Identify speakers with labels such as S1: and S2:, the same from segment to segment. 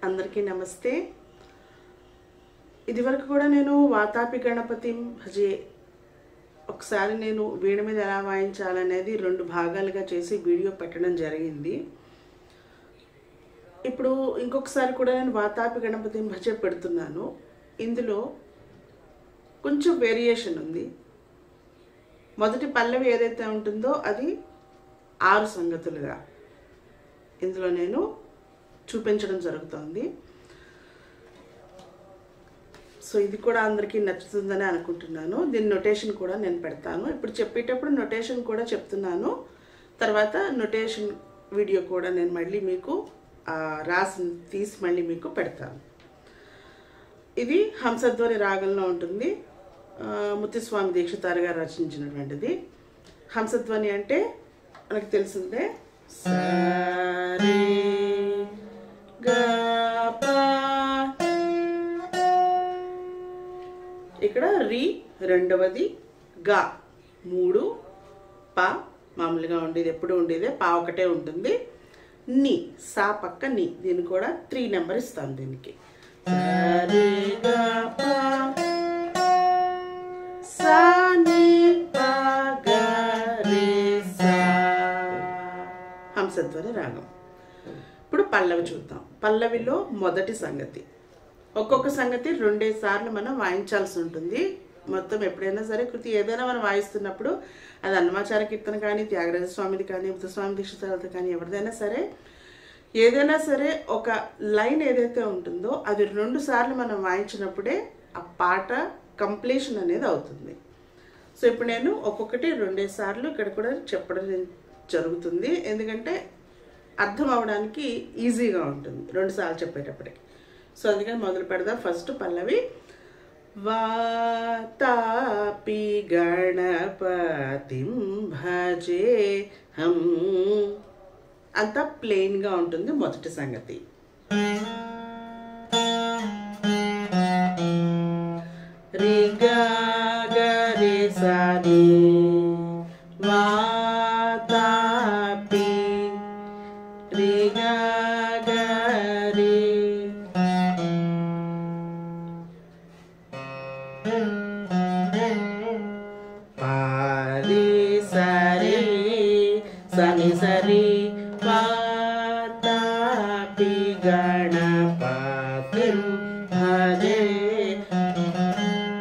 S1: అందరికీ నమస్తే. ఇదివరకు కూడా నేను వాతాపి గణపతిం భజే ఒకసారి నేను వీణ మీద ఎలా వాయించాలనేది 2 భాగాలుగా చేసి వీడియో పెట్టడం జరిగింది. ఇప్పుడు ఇంకొకసారి కూడా నేను వాతాపి గణపతిం భజే పెడుతున్నాను. ఇందులో కొంచెం వేరియేషన్ ఉంది. మొదటి పల్లవి ఏదైతే ఉంటుందో అది 6 సంగతులుగా ఇందులో నేను చూపించడం జరుగుతుంది. సో ఇది కూడా అందరికీ నచ్చుతుందని అనుకుంటున్నాను. దీని నొటేషన్ కూడా నేను పెడతాను. ఇప్పుడు చెప్పేటప్పుడు నొటేషన్ కూడా చెప్తున్నాను. తర్వాత నొటేషన్ వీడియో కూడా నేను మళ్ళీ మీకు రాసి తీసి మళ్ళీ మీకు పెడతాను. ఇది హంసధ్వని రాగంలో ఉంటుంది. ముత్తుస్వామి దీక్షితారు గారు రచించినటువంటిది. హంసధ్వని అంటే మనకు తెలిసిందే సరే ఇక్కడ రి రెండవది, గా 3, పా మామూలుగా ఉండేది ఎప్పుడు ఉండేదే, పా ఒకటే ఉంటుంది. ని సా పక్క ని, దీన్ని కూడా 3 నెంబర్ ఇస్తాను దీనికి. సరే గా పా సా ని పా గా రే సా హంసధ్వని రాగం. ఇప్పుడు పల్లవి చూద్దాం. పల్లవిలో మొదటి సంగతి, ఒక్కొక్క సంగతి 2 సార్లు మనం వాయించాల్సి ఉంటుంది. మొత్తం ఎప్పుడైనా సరే కృతి ఏదైనా మనం వాయిస్తున్నప్పుడు అది అన్నమాచార్య కీర్తన కానీ, త్యాగరాజ స్వామిది కానీ, ముత్తుస్వామి దీక్షితారది కానీ, ఎవరిదైనా సరే ఏదైనా సరే ఒక లైన్ ఏదైతే ఉంటుందో అది 2 సార్లు మనం వాయించినప్పుడే ఆ పాట కంప్లీషన్ అనేది అవుతుంది. సో ఇప్పుడు నేను ఒక్కొక్కటి 2 సార్లు ఇక్కడ కూడా చెప్పడం జరుగుతుంది. ఎందుకంటే అర్థం అవడానికి ఈజీగా ఉంటుంది 2 సార్లు చెప్పేటప్పటికి. సో అందుకని మొదలు పెడదాం. ఫస్ట్ పల్లవి వాతాపి గణపతిం భజే హం, అంతా ప్లెయిన్గా ఉంటుంది మొదటి సంగతి. రి గా గ రే సా ని వాతాపి రి గా గ రే పా రే సా రే సా ని సా రే వాతాపి గణపతిం భజే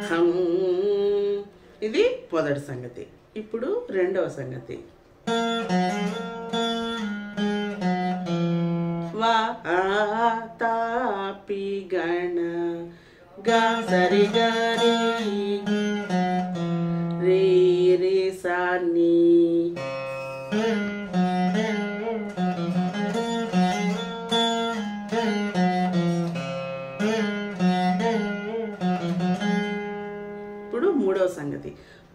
S1: హం. ఇది మొదటి సంగతి. ఇప్పుడు రెండవ సంగతి వాతాపి గణ గా సరి గా రే రే రే సా ని ఇప్పుడు మూడవ సంగతి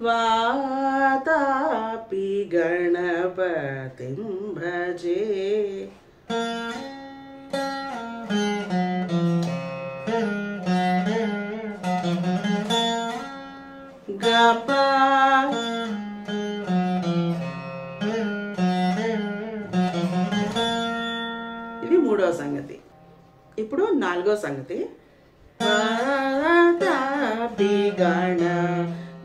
S1: వాతాపి గణపతిం భజే గపా ఇది మూడవ సంగతి. ఇప్పుడు నాలుగవ సంగతి వాతాపి గణ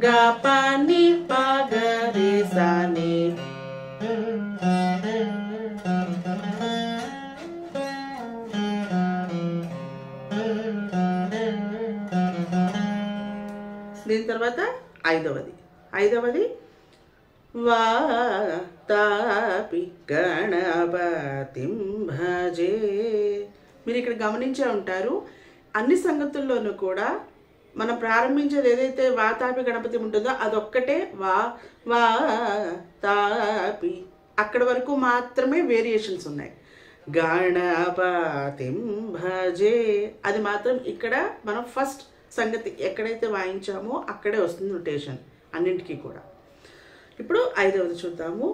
S1: గా పా ని పా గ రే సా ని దీని తర్వాత ఐదవది వాతాపి గణపతిం భజే. మీరు ఇక్కడ గమనించే ఉంటారు, అన్ని సంగతుల్లోనూ కూడా మనం ప్రారంభించేది ఏదైతే వాతాపి గణపతి ఉంటుందో అదొక్కటే వాతాపి, అక్కడి వరకు మాత్రమే వేరియేషన్స్ ఉన్నాయి. గణపతిం భజే అది మాత్రం ఇక్కడ మనం ఫస్ట్ సంగతి ఎక్కడైతే వాయించామో అక్కడే వస్తుంది నొటేషన్ అన్నింటికీ కూడా. ఇప్పుడు ఐదవది చూద్దాము.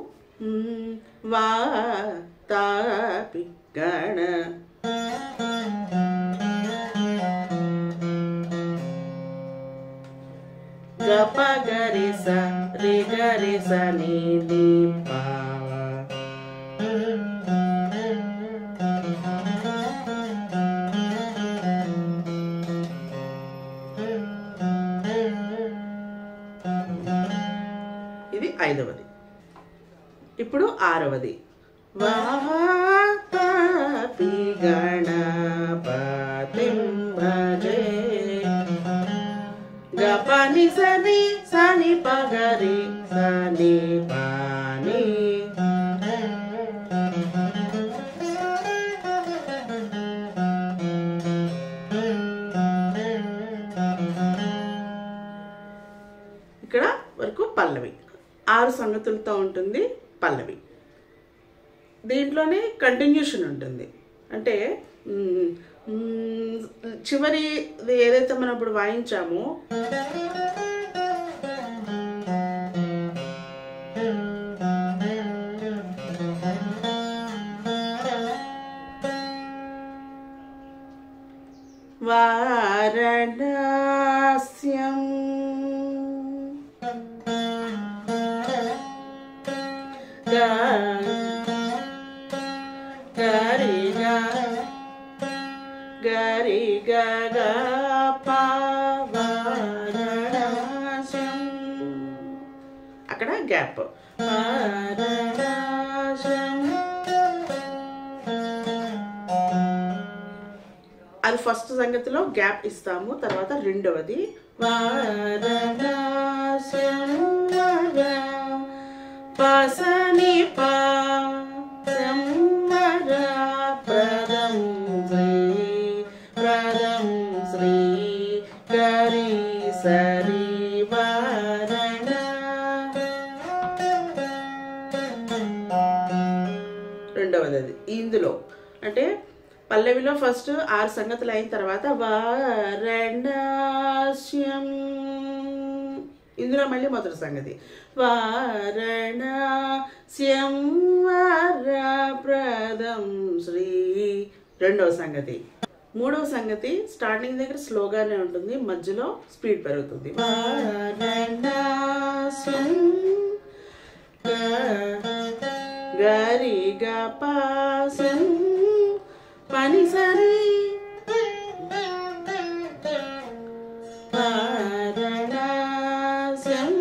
S1: వాతాపి గణ గప గరి స రి గరి స ని ని పా 5వది. ఇప్పుడు 6వది. వాతాపి గణపతిం భజే గపని సని సని పగరి సని పాని. ఇక్కడ వరకు పల్లవి. 6 సంగతులతో ఉంటుంది పల్లవి. దీంట్లోనే కంటిన్యూషన్ ఉంటుంది. అంటే చివరి ఏదైతే మనం ఇప్పుడు వాయించామో వారణాస్యం గరి గరి గ వారణాస్యం. అక్కడ గ్యాప్. వారణాస్యం అది ఫస్ట్ సంగతిలో గ్యాప్ ఇస్తాము. తర్వాత రెండవది వారణాస్యం పసని ప్రదం శ్రీ గరి సరి వారణ. రెండవది అది. ఇందులో అంటే పల్లవిలో ఫస్ట్ 6 సంగతులు అయిన తర్వాత వారణాస్యం. ఇందులో మళ్ళీ మొదటి సంగతి వారణాస్యం వరప్రదం శ్రీ. రెండవ సంగతి. మూడవ సంగతి స్టార్టింగ్ దగ్గర స్లోగానే ఉంటుంది, మధ్యలో స్పీడ్ పెరుగుతుంది. వారణాస్యం గరి గపాసం పని సరి వారణాస్యం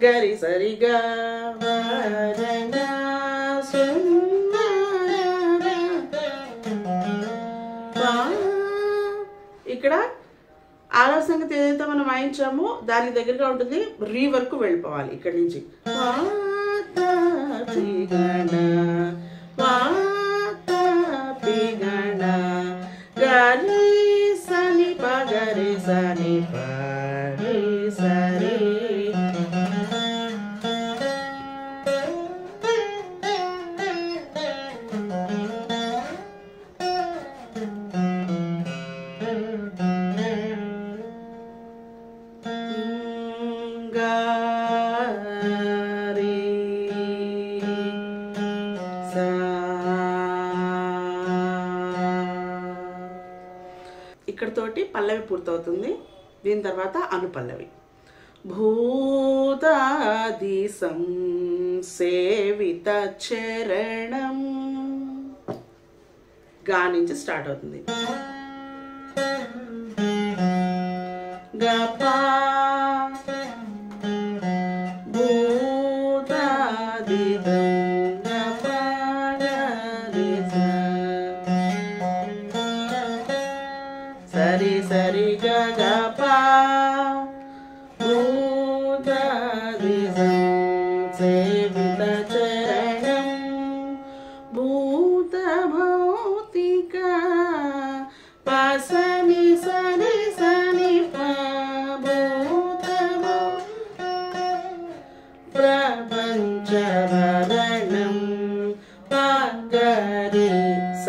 S1: గరి సరిగా వారణాస్యం. ఇక్కడ 6వ సంగతి ఏదైతే మనం వాయించామో దానికి దగ్గరగా ఉంటుంది. రీ వరకు వెళ్ళిపోవాలి ఇక్కడి నుంచి. వాతాపి గణ వాతాపి గణ గరి సని పగరి సని పరి సరి. ఇక్కడతోటి పల్లవి పూర్తవుతుంది. దీని తర్వాత అనుపల్లవి. భూతాది సంసేవిత చరణం. గా నుంచి స్టార్ట్ అవుతుంది. గపా భూతాది సరి సరి గపా భూతాది సంసేవిత చరణం భూత భౌతిక పసని సని సని భూత ప్రపంచ భరణం పగరి స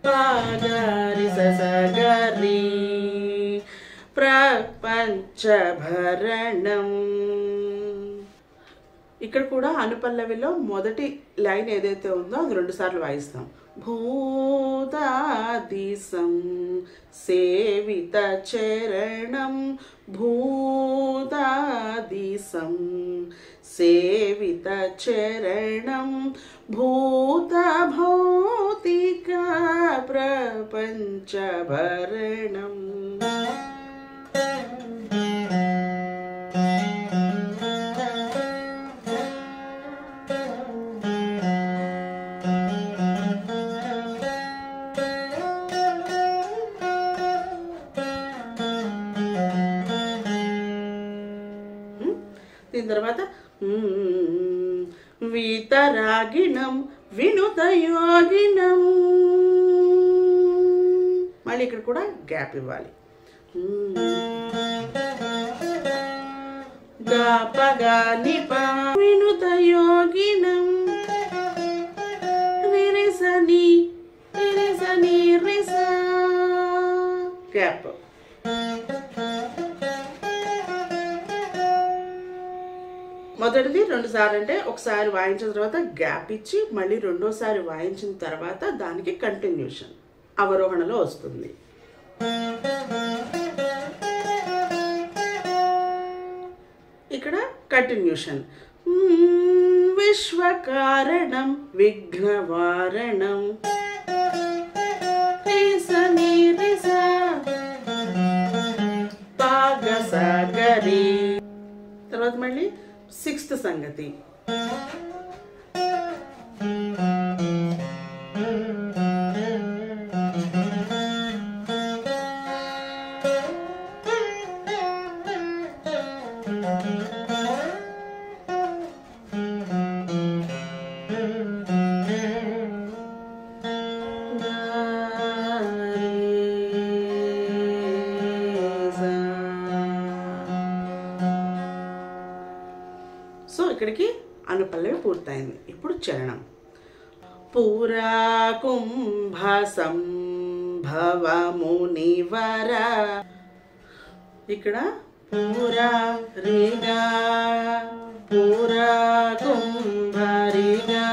S1: పగరి సగరి ప్రపంచ భరణం. ఇక్కడ కూడా అనుపల్లవిలో మొదటి లైన్ ఏదైతే ఉందో అది 2 సార్లు వాయిస్తాం. భూతాది సంసేవిత చరణం భూతాది సంసేవిత చరణం భూత భౌతిక మృతికా ప్రపంచభరణం. దీని తర్వాత వీతరాగిణం వినుతయోగినం. మళ్ళీ ఇక్కడ కూడా గ్యాప్ ఇవ్వాలి. గపగా నిప వినుతయోగినం రిరిసని రిరిసని రిస గ్యాప్. మొదటిది 2 సార్లు అంటే ఒకసారి వాయించిన తర్వాత గ్యాప్ ఇచ్చి మళ్ళీ రెండోసారి వాయించిన తర్వాత దానికి కంటిన్యూషన్ అవరోహణలో వస్తుంది. ఇక్కడ కంటిన్యూషన్. విశ్వకారణం విఘ్నవారణం రిసని రిస పాగసగరి. తర్వాత మళ్ళీ 6th సంగతి. సో ఇక్కడికి అనుపల్లవి పూర్తయింది. ఇప్పుడు చరణం. పూరా కుంభ సంభవ మునివర. ఇక్కడ పూరా రిగా పూరా కుంభ రిగా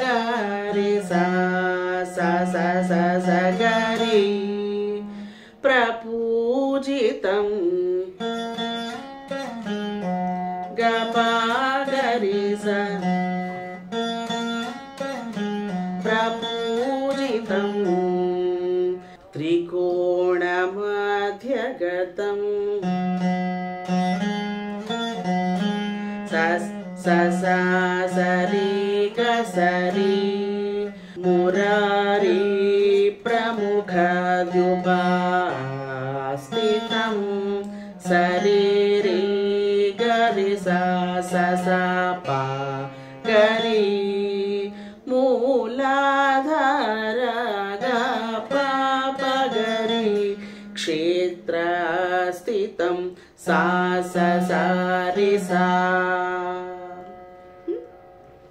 S1: గరి సా సా సా సా సా గరి ప్రపూజితం ప్రపూజితం త్రికోణమధ్యగతం సరి గసరి మురారి ప్రముఖ ద్యుపాస్థితం శరీరి గరి సా సా పా గరి మూలాధార గరి క్షేత్రస్థితం సా సరి సా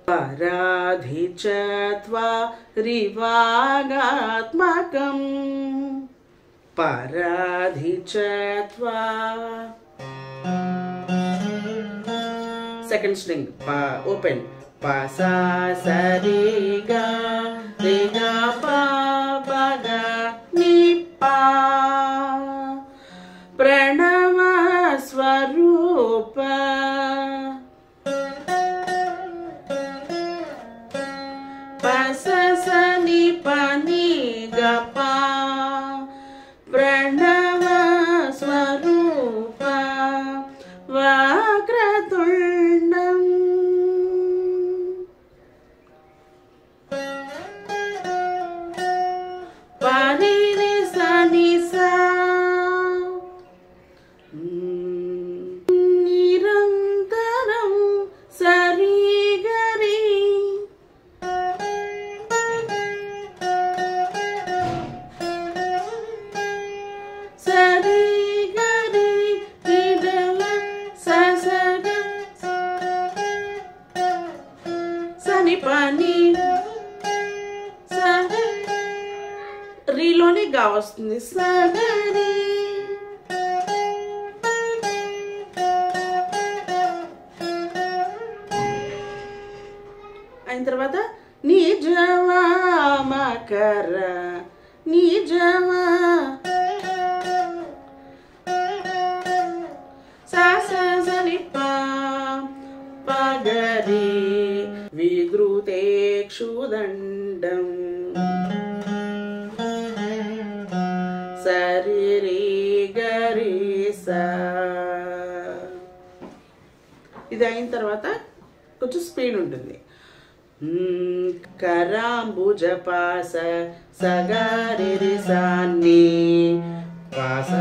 S1: పరాధిచత్వా రివాగాత్మకం పరాధిచత్వా. Second string open pa sa sa re ga pa pa ga ni pa pranava swarupa pa sa sa ni pa ni ga pa pranava swarupa vakratundam. నిరంతరం సరి గరి సరి గరి నిడల ససగ సని పని రీలోనే గా వస్తుంది సగరి. అయిన తర్వాత నిజవా మకర నిజవా సని పగరి విద్రుతేక్షుదండం ఇది అయిన తర్వాత కొంచెం స్పీడ్ ఉంటుంది. కరాంబుజ పాస సగరి సాన్ని పాస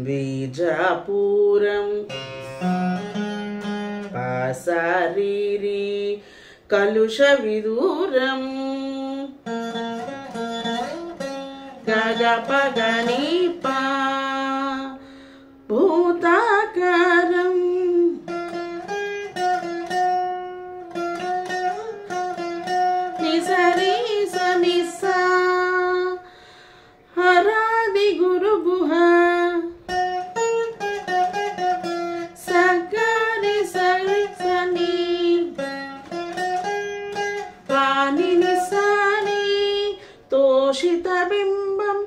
S1: బీజాపురం పాసారీరి కలుష విదూరం గగపగని పా భూతాకారం నిసరి సనిసా హరాది గురు గుహ సగరి సరి సని పాని నిసాని తోషిత బింబం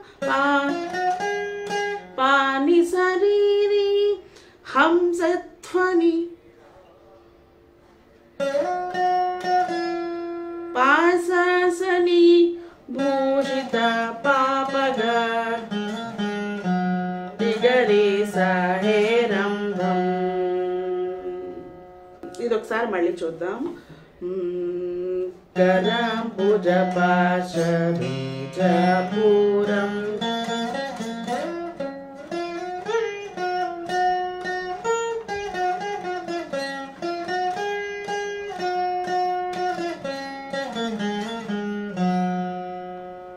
S1: పాని శరీరి హంసధ్వని పాసాసని భూషిత పాపగా దిగరే సాహేరంభం. ఇది ఒకసారి మళ్ళీ చూద్దాం. కరాంబుజ పాశ బీజాపురం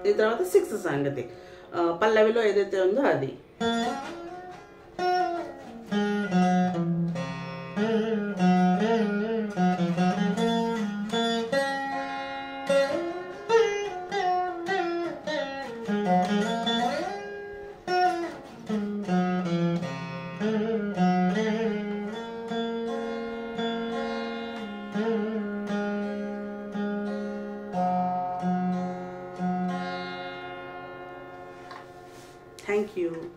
S1: ఈ తర్వాత 6th సంగతి పల్లవిలో ఏదైతే ఉందో అది. Thank you.